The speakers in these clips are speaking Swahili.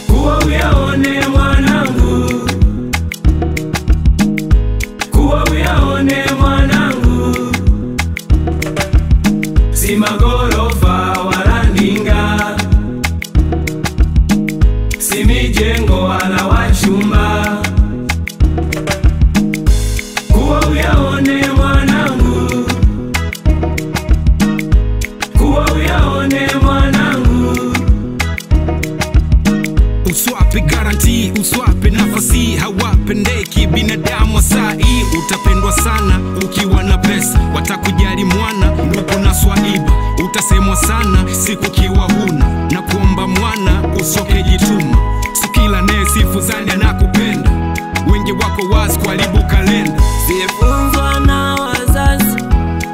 Kuwa uyaone mwanangu, kuwa uyaone mwanangu, si magorofa wala ndinga, si mijengo wala wachumba. Kuwa uyaone mwanangu, kuwa uyaone mwanangu. Uswape garanti, uswape nafasi, hawapendeki binadamu wa sai. Utapendwa sana ukiwa na pesa, watakujali mwana, ndugu na swaiba. Utasemwa sana siku kiwa huna, na kuomba mwana usoke jituma. Sikila ne sifu zani anakupenda, wengi wako wazi kuharibu kalenda. Sifunzwa na wazazi,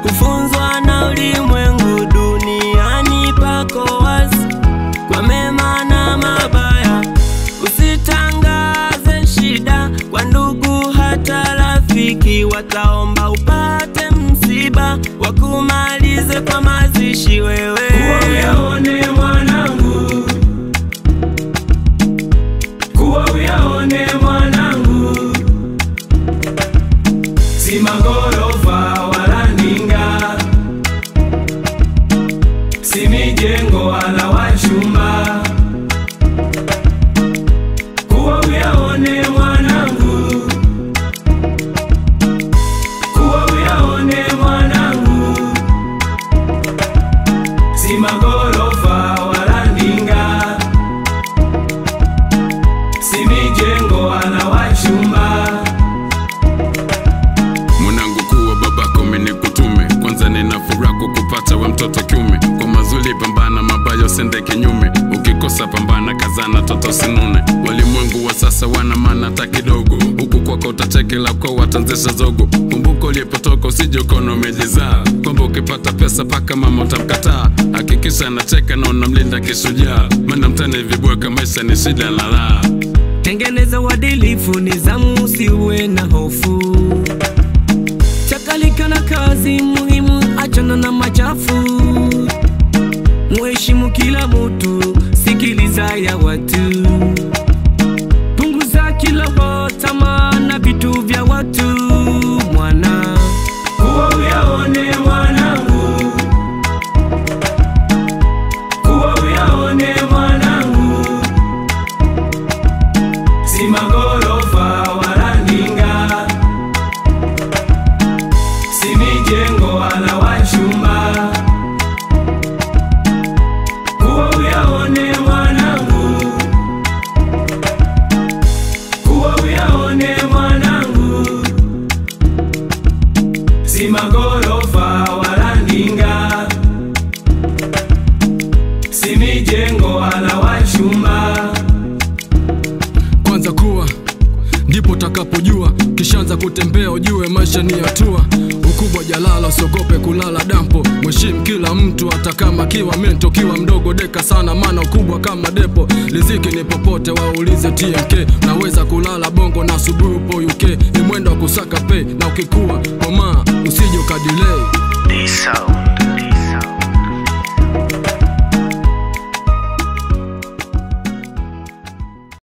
kufunzwa na ulimwengu. Duniani pako wazi, kwa mema na mabaya. Usitangaze shida kwa ndugu hata rafiki, wataomba upate msiba, wakumalize kwa mazishi wewe. Kuwa uyaone mwanangu, kuwa uyaone mwanangu, si magorofa wala ndinga, si mijengo wala wachumba. Kuwa uyaone mwanangu, kuwa uyaone mwanangu, si magorofa wala ndinga, si mijengo wala wachumba. Mwanangu, kuwa babako menikutume, kwanza nina furaha kukupata we mtoto kiume. Kwa mazuri pambana, mabaya usende kinyume, ukikosa pambana kazana toto sinune. Walimwengu wa sasa wana maana hata kidogo, huku kwako utachekela kwa watanzesha zogo. Kumbuka ulipotoka usije ukaona umejizaa, kwamba ukipata pesa paka mama utamkataa. Hakikisha anacheka na unamlinda kishujaa, maana mtani vibweka maisha ni shida na raha. Tengeneza uadilifu, nizamu, usiwe na hofu. Chakalika na kazi muhimu, achana na machafu. Muheshimu kila mtu, sikiliza ya watu. Punguza kila tamaa na vitu vya watu. Mwana, kuwa uyaone mwanangu, kuwa uyaone mwanangu, si magorofa wala ndinga, si mijengo wala wachumba. Kuwa uyaone mwanangu, kuwa uyaone mwanangu, si magorofa wala ndinga, si mijengo wala wachumba. Kwanza kuwa, ndipo utakapojua, kishaanza kutembea ujue maisha ni hatua. Ukubwa jalala, usiogope kulala dampo, mheshimu kila mtu hata kama kiwa mento. Kiwa mdogo deka sana, maana ukubwa kama depo. Riziki ni popote, waulize TMK. Naweza kulala bongo na asubuhi upo UK, ni mwendo wa kusaka pay. Na ukikua komaa usije ukadelay.